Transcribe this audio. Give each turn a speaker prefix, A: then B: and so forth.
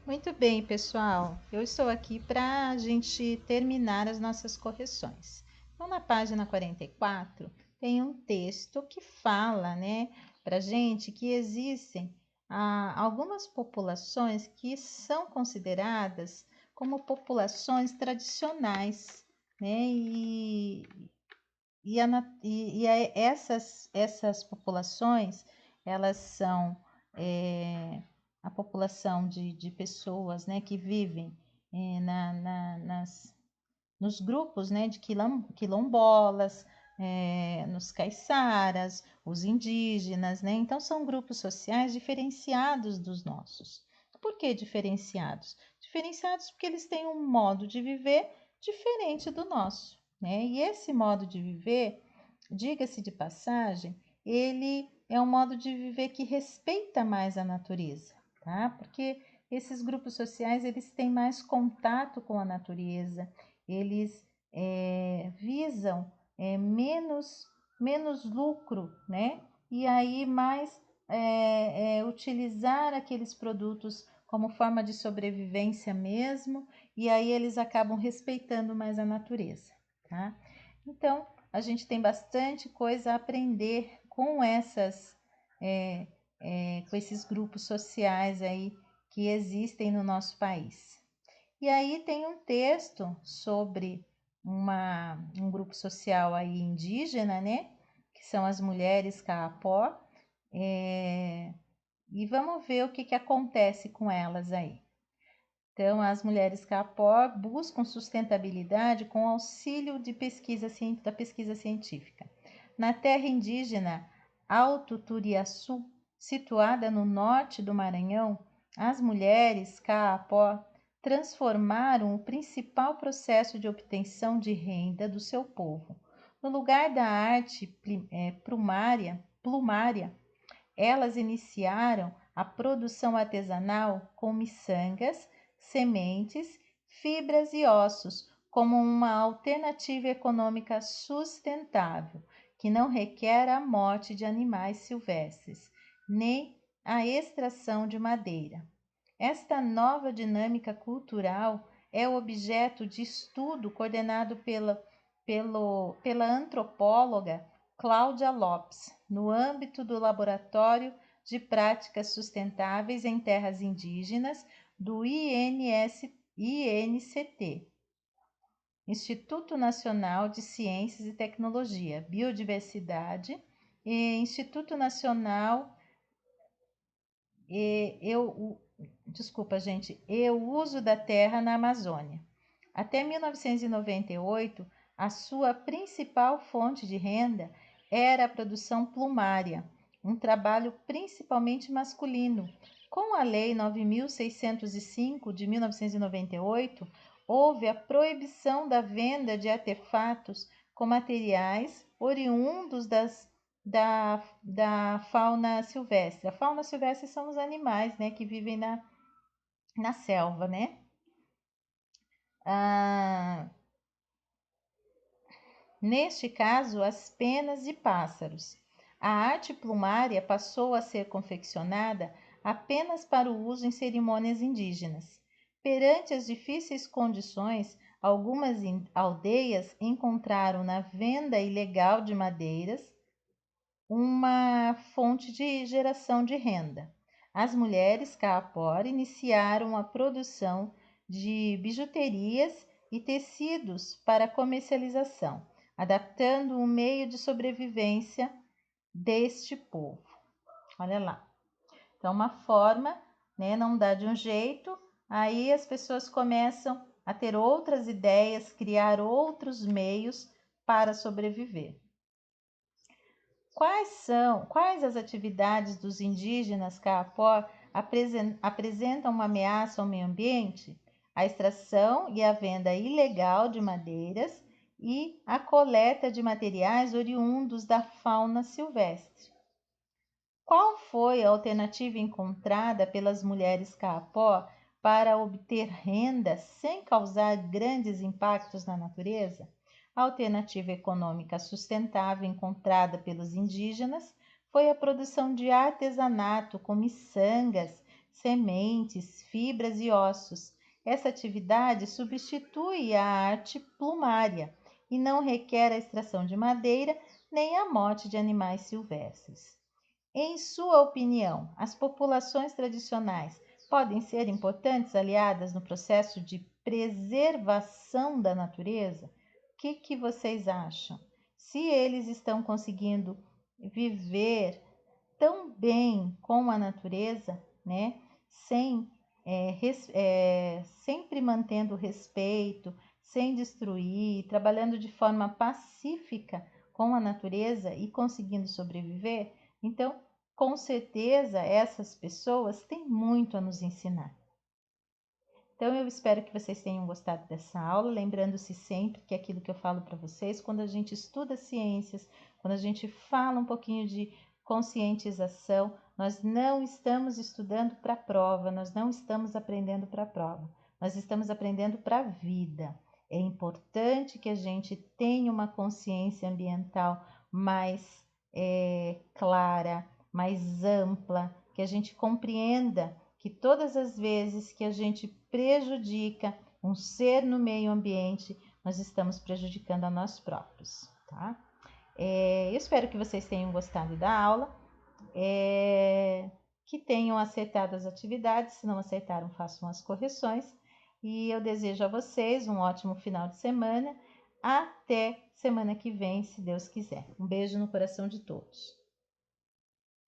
A: Muito bem, pessoal. Eu estou aqui para a gente terminar as nossas correções. Então, na página 44, tem um texto que fala, né, para a gente que existem algumas populações que são consideradas como populações tradicionais, né, essas populações, elas são a população de pessoas, né, que vivem nos grupos, né, de quilombolas, nos caiçaras, os indígenas, né? Então são grupos sociais diferenciados dos nossos. Por que diferenciados? Diferenciados porque eles têm um modo de viver diferente do nosso, né? E esse modo de viver, diga-se de passagem, ele é um modo de viver que respeita mais a natureza, tá? Porque esses grupos sociais, eles têm mais contato com a natureza, eles visam menos lucro, né? E aí mais utilizar aqueles produtos como forma de sobrevivência mesmo, e aí eles acabam respeitando mais a natureza, tá? Então, a gente tem bastante coisa a aprender com com esses grupos sociais aí que existem no nosso país. E aí tem um texto sobre um grupo social aí indígena, né? Que são as mulheres Kaapó. E vamos ver o que acontece com elas aí. Então, as mulheres Kaapó buscam sustentabilidade com auxílio da pesquisa científica. Na terra indígena Alto Turiaçu, situada no norte do Maranhão, as mulheres Kaapó transformaram o principal processo de obtenção de renda do seu povo. No lugar da arte plumária, elas iniciaram a produção artesanal com miçangas, sementes, fibras e ossos, como uma alternativa econômica sustentável, que não requer a morte de animais silvestres, nem a extração de madeira. Esta nova dinâmica cultural é objeto de estudo coordenado pela antropóloga Cláudia Lopes, no âmbito do Laboratório de Práticas Sustentáveis em Terras Indígenas do INCT, Instituto Nacional de Ciências e Tecnologia, Biodiversidade e Instituto Nacional e o uso da terra na Amazônia. Até 1998, a sua principal fonte de renda era a produção plumária, um trabalho principalmente masculino. Com a Lei 9.605 de 1998, houve a proibição da venda de artefatos com materiais oriundos da fauna silvestre. A fauna silvestre são os animais, né, que vivem na selva, né? Neste caso, as penas de pássaros. A arte plumária passou a ser confeccionada apenas para o uso em cerimônias indígenas. Perante as difíceis condições, algumas aldeias encontraram na venda ilegal de madeiras uma fonte de geração de renda. As mulheres Kaapor iniciaram a produção de bijuterias e tecidos para comercialização, adaptando o meio de sobrevivência deste povo. Olha lá. Então, uma forma, né, não dá de um jeito, aí as pessoas começam a ter outras ideias, criar outros meios para sobreviver. Quais as atividades dos indígenas Kaapó apresentam uma ameaça ao meio ambiente? A extração e a venda ilegal de madeiras e a coleta de materiais oriundos da fauna silvestre. Qual foi a alternativa encontrada pelas mulheres Kaapó para obter renda sem causar grandes impactos na natureza? A alternativa econômica sustentável encontrada pelos indígenas foi a produção de artesanato com miçangas, sementes, fibras e ossos. Essa atividade substitui a arte plumária e não requer a extração de madeira nem a morte de animais silvestres. Em sua opinião, as populações tradicionais podem ser importantes aliadas no processo de preservação da natureza? O que vocês acham? Se eles estão conseguindo viver tão bem com a natureza, né, sem sempre mantendo o respeito, sem destruir, trabalhando de forma pacífica com a natureza e conseguindo sobreviver, então, com certeza, essas pessoas têm muito a nos ensinar. Então, eu espero que vocês tenham gostado dessa aula, lembrando-se sempre que aquilo que eu falo para vocês, quando a gente estuda ciências, quando a gente fala um pouquinho de conscientização, nós não estamos estudando para a prova, nós não estamos aprendendo para a prova, nós estamos aprendendo para a vida. É importante que a gente tenha uma consciência ambiental mais clara, mais ampla, que a gente compreenda que todas as vezes que a gente prejudica um ser no meio ambiente, nós estamos prejudicando a nós próprios, tá? Eu espero que vocês tenham gostado da aula, que tenham acertado as atividades. Se não acertaram, façam as correções. E eu desejo a vocês um ótimo final de semana. Até semana que vem, se Deus quiser. Um beijo no coração de todos.